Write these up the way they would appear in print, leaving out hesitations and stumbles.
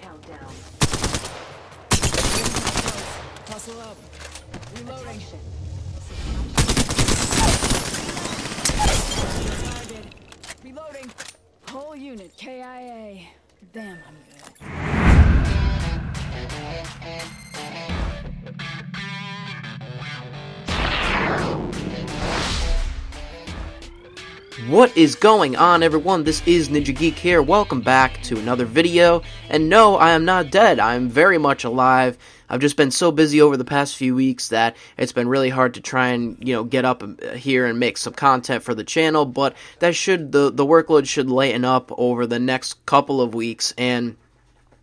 Countdown. Hustle up. Reloading. Target. Reloading. Whole unit KIA. Damn, I'm good. What is going on, everyone? This is Ninjageek here. Welcome back to another video. And no, I am not dead. I am very much alive. I've just been so busy over the past few weeks that it's been really hard to try and, get up here and make some content for the channel, but that the workload should lighten up over the next couple of weeks, and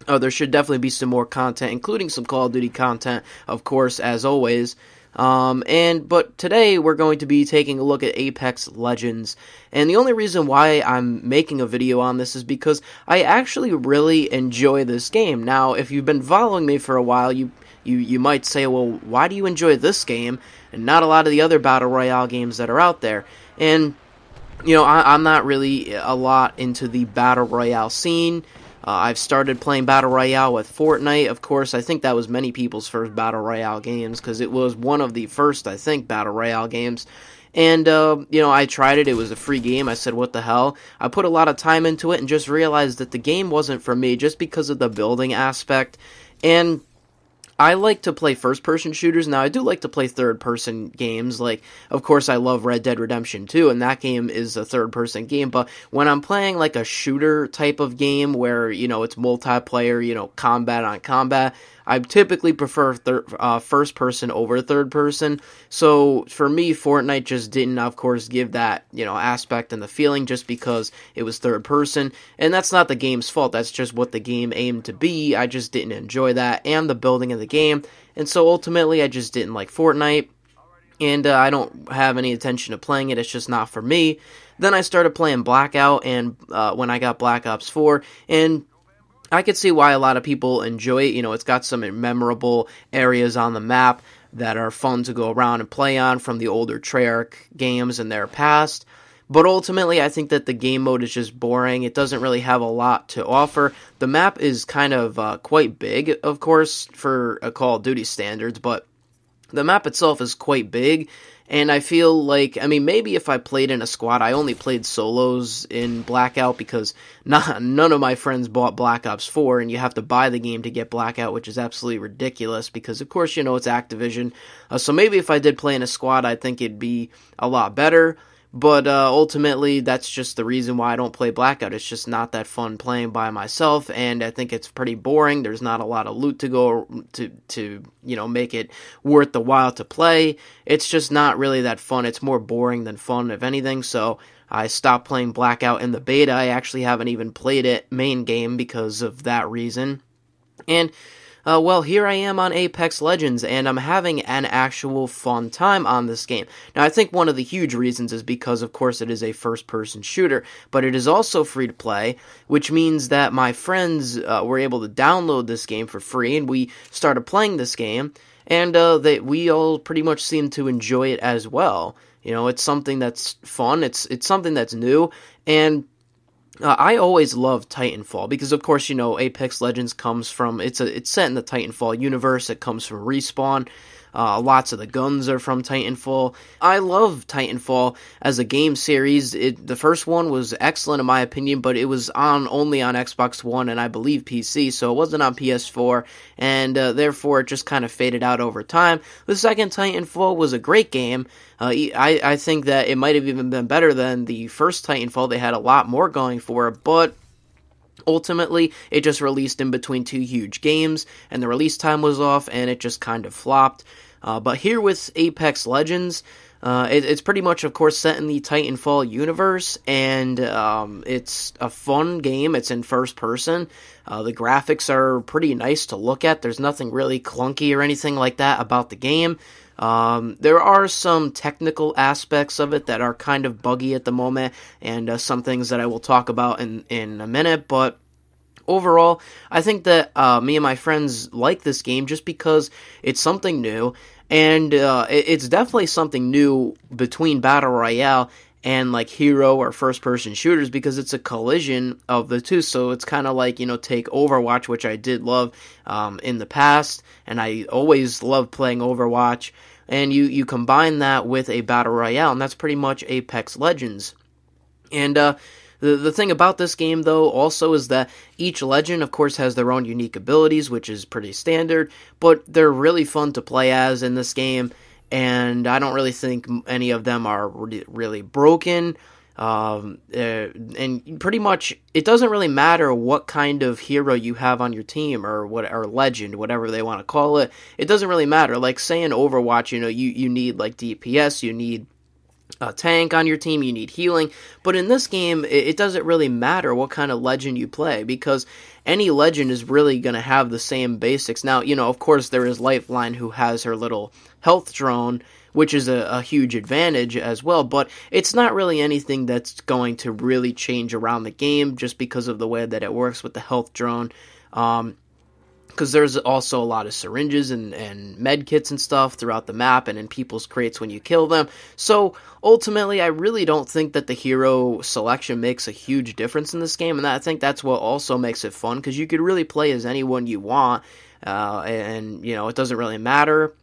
there should definitely be some more content, including some Call of Duty content, of course, as always. But today we're going to be taking a look at Apex Legends, and the only reason why I'm making a video on this is because I actually really enjoy this game. Now, if you've been following me for a while, you might say, well, why do you enjoy this game and not a lot of the other Battle Royale games that are out there? And, I'm not really a lot into the Battle Royale scene. I've started playing Battle Royale with Fortnite. Of course, I think that was many people's first Battle Royale games, because it was one of the first, I think, Battle Royale games. And, I tried it. It was a free game. I said, what the hell? I put a lot of time into it and just realized that the game wasn't for me just because of the building aspect. And I like to play first-person shooters. Now, I do like to play third-person games. Like, of course, I love Red Dead Redemption 2, and that game is a third-person game. But when I'm playing, like, a shooter type of game where, it's multiplayer, combat on combat, I typically prefer first-person over third-person. So, for me, Fortnite just didn't, of course, give that, aspect and the feeling just because it was third-person. And that's not the game's fault. That's just what the game aimed to be. I just didn't enjoy that and the building of the game. And so, ultimately, I just didn't like Fortnite. And I don't have any intention of playing it. It's just not for me. Then I started playing Blackout, and when I got Black Ops 4, and I could see why a lot of people enjoy it. It's got some memorable areas on the map that are fun to go around and play on from the older Treyarch games in their past. But ultimately, I think that the game mode is just boring. It doesn't really have a lot to offer. The map is kind of quite big, of course, for Call of Duty standards, but the map itself is quite big. And I feel like, maybe if I played in a squad, I only played solos in Blackout because none of my friends bought Black Ops 4, and you have to buy the game to get Blackout, which is absolutely ridiculous because, of course, it's Activision. So maybe if I did play in a squad, I think it'd be a lot better. But ultimately, that's just the reason why I don't play Blackout. It's just not that fun playing by myself, and I think it's pretty boring. There's not a lot of loot to go to make it worth the while to play. It's just not really that fun. It's more boring than fun, if anything. So I stopped playing Blackout in the beta. I actually haven't even played it main game because of that reason. And well, here I am on Apex Legends, and I'm having an actual fun time on this game. Now, I think one of the huge reasons is because, of course, it is a first-person shooter, but it is also free-to-play, which means that my friends were able to download this game for free, and we started playing this game, and we all pretty much seem to enjoy it as well. It's something that's fun, it's something that's new, and I always loved Titanfall because, of course, Apex Legends comes from, it's set in the Titanfall universe. It comes from Respawn. Lots of the guns are from Titanfall. I love Titanfall as a game series. The first one was excellent in my opinion, but it was only on Xbox One and I believe PC, so it wasn't on PS4, and therefore it just kind of faded out over time. The second Titanfall was a great game. I think that it might have even been better than the first Titanfall. They had a lot more going for it, but ultimately, it just released in between two huge games, and the release time was off, and it just kind of flopped. But here with Apex Legends, it's pretty much, of course, set in the Titanfall universe, and it's a fun game. It's in first person. The graphics are pretty nice to look at. There's nothing really clunky or anything like that about the game. There are some technical aspects of it that are kind of buggy at the moment, and some things that I will talk about in a minute, but overall, I think that me and my friends like this game just because it's something new, and it's definitely something new between Battle Royale and like hero or first person shooters, because it's a collision of the two. So it's kind of like, take Overwatch, which I did love in the past, and I always love playing Overwatch, and you combine that with a battle royale, and that's pretty much Apex Legends. And the thing about this game, though, also is that each legend, of course, has their own unique abilities, which is pretty standard, but they're really fun to play as in this game, and I don't really think any of them are really broken. And pretty much, it doesn't really matter what kind of hero you have on your team, or legend, whatever they want to call it. It doesn't really matter. Like, say in Overwatch, you need like DPS, you need a tank on your team, you need healing, but in this game, it doesn't really matter what kind of legend you play, because any legend is really going to have the same basics. Now, of course, there is Lifeline, who has her little health drone, which is a huge advantage as well, but it's not really anything that's going to really change around the game, just because of the way that it works with the health drone. Because there's also a lot of syringes and med kits and stuff throughout the map and in people's crates when you kill them. So ultimately, I really don't think that the hero selection makes a huge difference in this game, and I think that's what also makes it fun, because you could really play as anyone you want, and it doesn't really matter.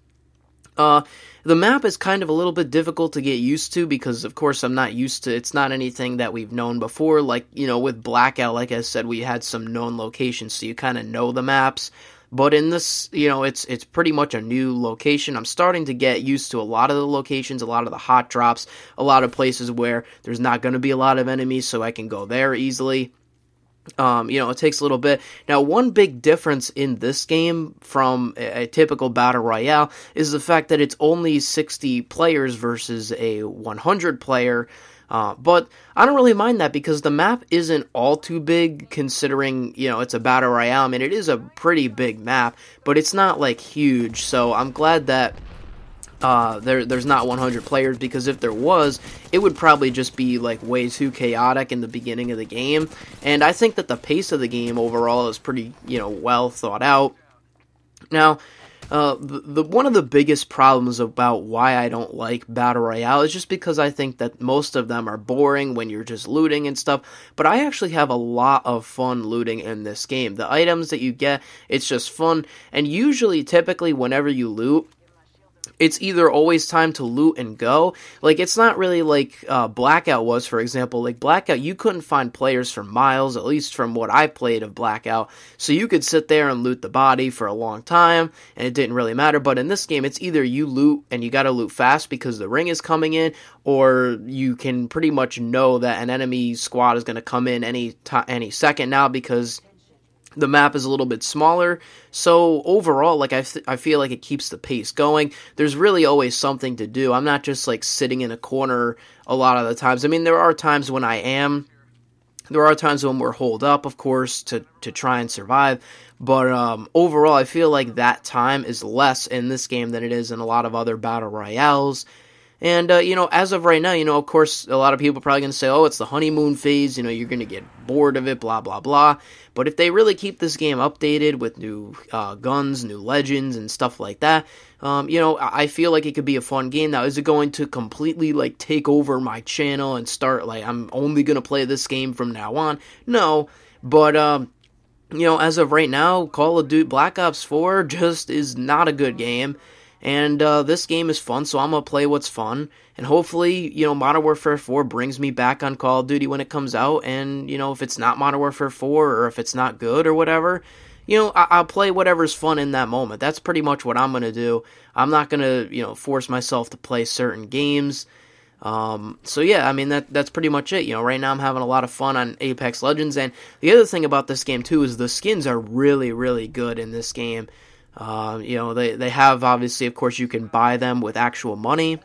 The map is kind of a little bit difficult to get used to, because of course I'm not used to, it's not anything that we've known before. Like, with Blackout, like I said, we had some known locations, so you kind of know the maps. But in this, it's pretty much a new location. I'm starting to get used to a lot of the locations, a lot of the hot drops, a lot of places where there's not going to be a lot of enemies, so I can go there easily. It takes a little bit. Now, one big difference in this game from a typical battle royale is the fact that it's only 60 players versus a 100 player. But I don't really mind that, because the map isn't all too big, considering, it's a battle royale. I mean, it is a pretty big map, but it's not like huge. So I'm glad that there's not 100 players, because if there was, it would probably just be like way too chaotic in the beginning of the game. And I think that the pace of the game overall is pretty, well thought out. Now, one of the biggest problems about why I don't like Battle Royale is just because I think that most of them are boring when you're just looting and stuff, but I actually have a lot of fun looting in this game. The items that you get, it's just fun, and usually, typically, whenever you loot, it's either always time to loot and go. Like, it's not really like Blackout was, for example. Like, Blackout, you couldn't find players for miles, at least from what I played of Blackout. So you could sit there and loot the body for a long time, and it didn't really matter. But in this game, it's either you loot, and you gotta loot fast because the ring is coming in, or you can pretty much know that an enemy squad is gonna come in any second now, because the map is a little bit smaller. So overall, like, I feel like it keeps the pace going. There's really always something to do. I'm not just like sitting in a corner a lot of the times. I mean, there are times when there are times when we're holed up, of course, to try and survive. But overall, I feel like that time is less in this game than it is in a lot of other battle royales. And, as of right now, of course, a lot of people are probably going to say, oh, it's the honeymoon phase, you're going to get bored of it, blah, blah, blah. But if they really keep this game updated with new guns, new legends, and stuff like that, I feel like it could be a fun game. Now, is it going to completely, like, take over my channel and start, like, I'm only going to play this game from now on? No, but, as of right now, Call of Duty Black Ops 4 just is not a good game. And this game is fun, so I'm going to play what's fun. And hopefully, Modern Warfare 4 brings me back on Call of Duty when it comes out. And, if it's not Modern Warfare 4, or if it's not good or whatever, I'll play whatever's fun in that moment. That's pretty much what I'm going to do. I'm not going to, force myself to play certain games. So yeah, I mean, that's pretty much it. Right now I'm having a lot of fun on Apex Legends. And the other thing about this game, too, is the skins are really, really good in this game. They have, obviously, of course, you can buy them with actual money,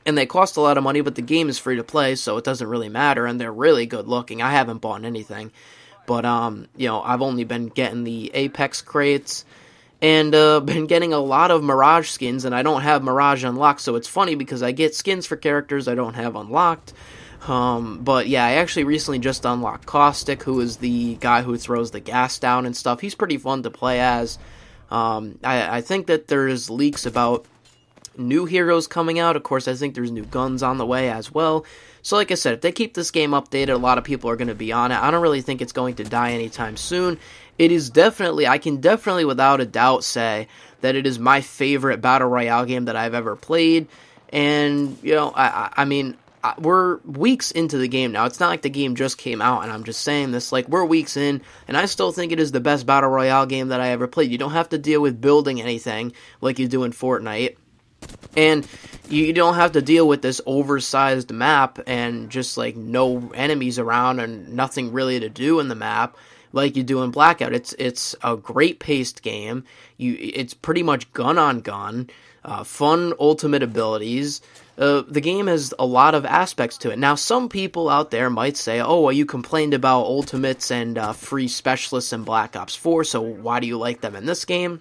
and they cost a lot of money, but the game is free to play, so it doesn't really matter, and they're really good looking. I haven't bought anything, but, I've only been getting the Apex crates, and, been getting a lot of Mirage skins, and I don't have Mirage unlocked, so it's funny, because I get skins for characters I don't have unlocked. But yeah, I actually recently just unlocked Caustic, who is the guy who throws the gas down and stuff. He's pretty fun to play as. I think that there's leaks about new heroes coming out. Of course, I think there's new guns on the way as well. So like I said, if they keep this game updated, a lot of people are going to be on it. I don't really think it's going to die anytime soon. It is definitely, I can definitely without a doubt say that it is my favorite Battle Royale game that I've ever played. And, you know, I mean, we're weeks into the game now. It's not like the game just came out and I'm just saying this. Like, we're weeks in, and I still think it is the best Battle Royale game that I ever played. You don't have to deal with building anything like you do in Fortnite. And you don't have to deal with this oversized map and just, like, no enemies around and nothing really to do in the map like you do in Blackout. It's a great paced game. It's pretty much gun on gun, fun ultimate abilities. The game has a lot of aspects to it. Now, some people out there might say, oh, well, you complained about ultimates and free specialists in Black Ops 4, so why do you like them in this game?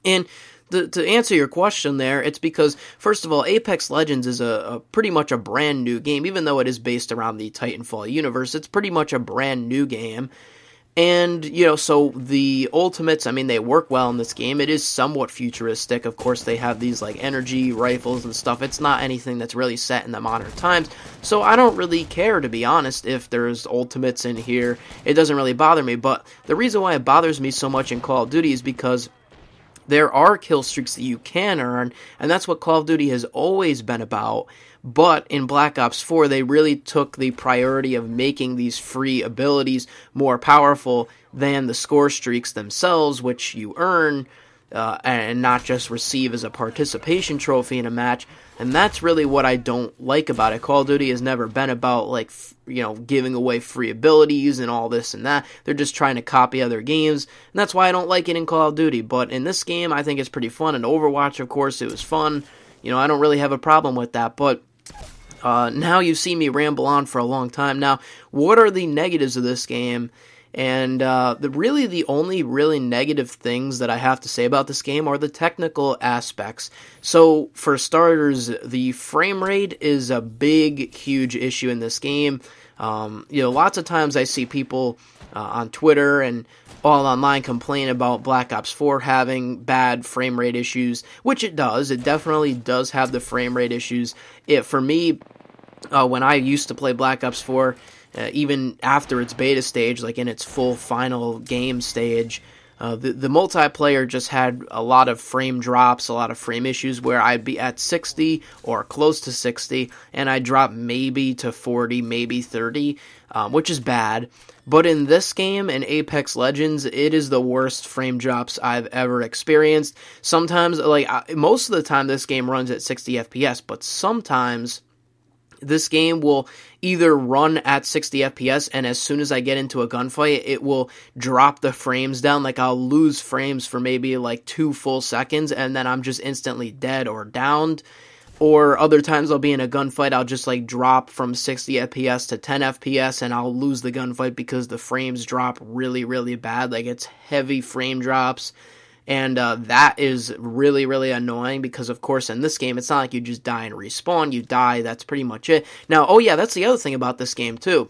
And to answer your question there, it's because, first of all, Apex Legends is a pretty much a brand new game. Even though it is based around the Titanfall universe, it's pretty much a brand new game. And, you know, so the ultimates, I mean, they work well in this game. It is somewhat futuristic. Of course, they have these, like, energy rifles and stuff. It's not anything that's really set in the modern times. So I don't really care, to be honest, if there's ultimates in here. It doesn't really bother me. But the reason why it bothers me so much in Call of Duty is because there are kill streaks that you can earn, and that's what Call of Duty has always been about. But in Black Ops 4, they really took the priority of making these free abilities more powerful than the score streaks themselves, which you earn and not just receive as a participation trophy in a match. And that's really what I don't like about it. Call of Duty has never been about, like, you know, giving away free abilities and all this and that. They're just trying to copy other games, and that's why I don't like it in Call of Duty. But in this game, I think it's pretty fun. And Overwatch, of course, it was fun. You know, I don't really have a problem with that. But now you've seen me ramble on for a long time. Now, what are the negatives of this game? And the only really negative things that I have to say about this game are the technical aspects. So, for starters, the frame rate is a big, huge issue in this game. You know, lots of times I see people on Twitter and all online complain about Black Ops 4 having bad frame rate issues, which it does. It definitely does have the frame rate issues. For me, when I used to play Black Ops 4, even after its beta stage, like in its full final game stage, the multiplayer just had a lot of frame drops, a lot of frame issues where I'd be at 60 or close to 60, and I'd drop maybe to 40, maybe 30, which is bad. But in this game, in Apex Legends, it is the worst frame drops I've ever experienced. Sometimes, like, most of the time this game runs at 60 FPS, but sometimes this game will either run at 60 FPS, and as soon as I get into a gunfight, it will drop the frames down. Like, I'll lose frames for maybe like 2 full seconds, and then I'm just instantly dead or downed. Or other times I'll be in a gunfight, I'll just like drop from 60 FPS to 10 FPS, and I'll lose the gunfight because the frames drop really, really bad. Like, it's heavy frame drops. And that is really, really annoying because, of course, in this game, it's not like you just die and respawn. You die, that's pretty much it. Now, oh yeah, that's the other thing about this game, too.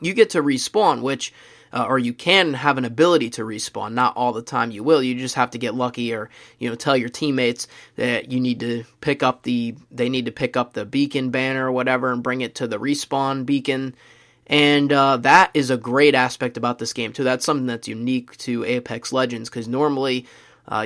You get to respawn, which, or you can have an ability to respawn. Not all the time you will. You just have to get lucky or, you know, tell your teammates that you need to pick up they need to pick up the beacon banner or whatever and bring it to the respawn beacon. And that is a great aspect about this game, too. That's something that's unique to Apex Legends, because normally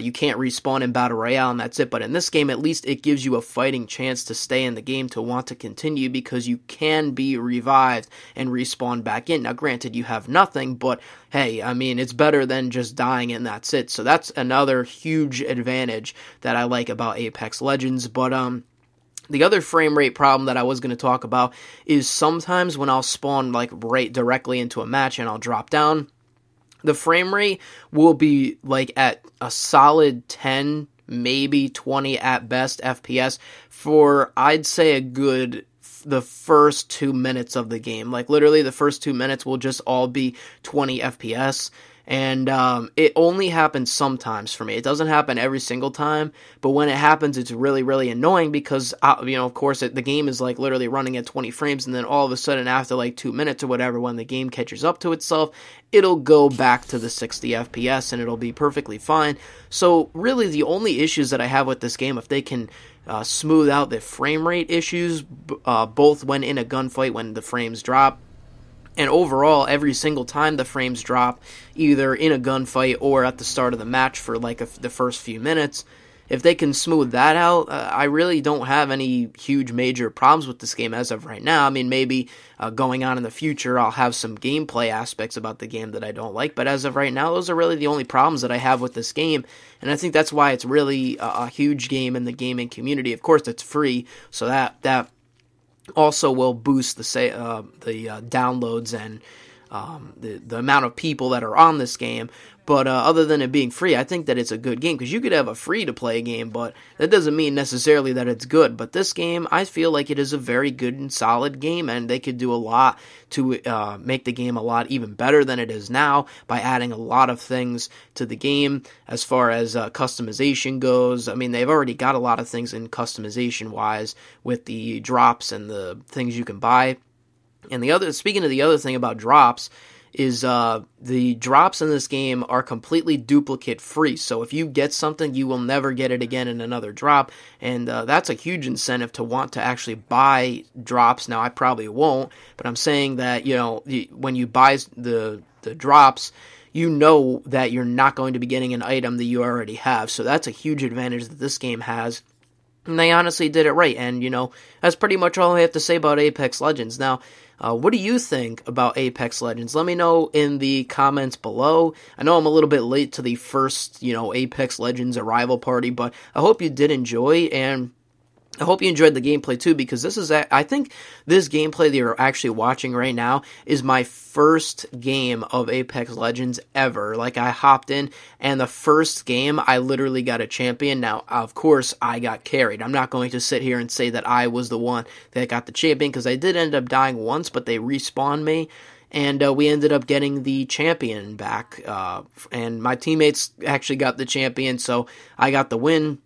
you can't respawn in Battle Royale and that's it. But in this game, at least it gives you a fighting chance to stay in the game, to want to continue, because you can be revived and respawn back in. Now, granted, you have nothing, but hey, I mean, it's better than just dying and that's it. So that's another huge advantage that I like about Apex Legends. But the other frame rate problem that I was going to talk about is sometimes when I'll spawn like right directly into a match and I'll drop down, the frame rate will be like at a solid 10, maybe 20 at best FPS for, I'd say, the first 2 minutes of the game. Like, literally the first 2 minutes will just all be 20 FPS. And it only happens sometimes for me. It doesn't happen every single time, but when it happens, it's really, really annoying because, of course, the game is like literally running at 20 frames, and then all of a sudden, after like 2 minutes or whatever, when the game catches up to itself, it'll go back to the 60 FPS, and it'll be perfectly fine. So really, the only issues that I have with this game, if they can smooth out the frame rate issues, both when in a gunfight, when the frames drop, and overall, every single time the frames drop, either in a gunfight or at the start of the match for like the first few minutes, if they can smooth that out, I really don't have any huge major problems with this game as of right now. I mean, maybe going on in the future, I'll have some gameplay aspects about the game that I don't like, but as of right now, those are really the only problems that I have with this game, and I think that's why it's really a huge game in the gaming community. Of course, it's free, so that also will boost the downloads and the amount of people that are on this game. But other than it being free, I think that it's a good game, because you could have a free-to-play game, but that doesn't mean necessarily that it's good. But this game, I feel like it is a very good and solid game, and they could do a lot to make the game a lot even better than it is now by adding a lot of things to the game as far as customization goes. I mean, they've already got a lot of things in customization-wise with the drops and the things you can buy. And speaking of the other thing about drops, is the drops in this game are completely duplicate free. So if you get something, you will never get it again in another drop, and that's a huge incentive to want to actually buy drops. Now, I probably won't, but I'm saying that, when you buy the drops, you know that you're not going to be getting an item that you already have. So that's a huge advantage that this game has. And they honestly did it right, and, that's pretty much all I have to say about Apex Legends. Now, what do you think about Apex Legends? Let me know in the comments below. I know I'm a little bit late to the first, Apex Legends arrival party, but I hope you did enjoy, and I hope you enjoyed the gameplay too, because I think this gameplay that you're actually watching right now is my first game of Apex Legends ever. Like, I hopped in, and the first game, I literally got a champion. Now, of course, I got carried. I'm not going to sit here and say that I was the one that got the champion, because I did end up dying once, but they respawned me, and we ended up getting the champion back, and my teammates actually got the champion, so I got the win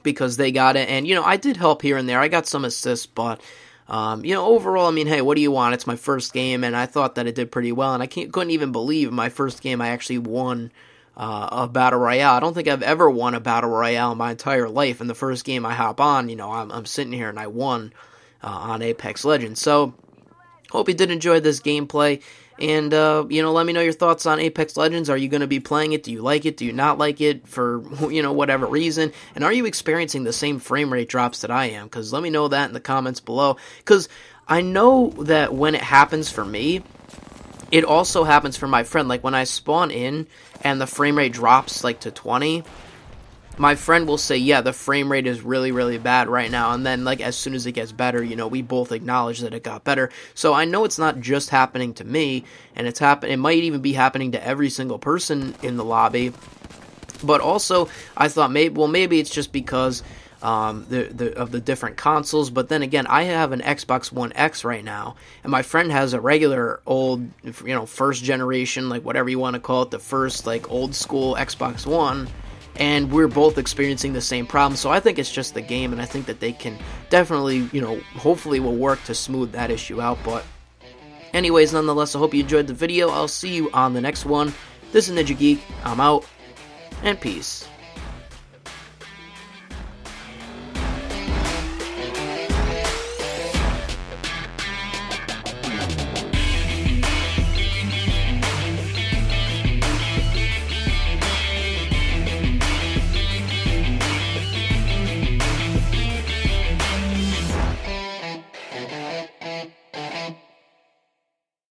because they got it, and, I did help here and there. I got some assists, but, overall, I mean, hey, what do you want? It's my first game, and I thought that it did pretty well, and I couldn't even believe my first game I actually won a Battle Royale. I don't think I've ever won a Battle Royale in my entire life, and the first game I hop on, I'm sitting here and I won on Apex Legends. So, hope you did enjoy this gameplay. And, let me know your thoughts on Apex Legends. Are you going to be playing it? Do you like it? Do you not like it for, whatever reason? And are you experiencing the same frame rate drops that I am? Because let me know that in the comments below. Because I know that when it happens for me, it also happens for my friend. Like, when I spawn in and the frame rate drops, like, to 20, my friend will say, yeah, the frame rate is really, really bad right now, and then, like, as soon as it gets better, we both acknowledge that it got better. So I know it's not just happening to me, and it might even be happening to every single person in the lobby, but also, I thought, maybe it's just because of the different consoles, but then again, I have an Xbox One X right now, and my friend has a regular old, first generation, like, whatever you want to call it, the first, like, old school Xbox One, and we're both experiencing the same problem. So I think it's just the game, and I think that they can definitely, hopefully will work to smooth that issue out. But anyways, nonetheless, I hope you enjoyed the video. I'll see you on the next one. This is Ninjageek. I'm out, and peace.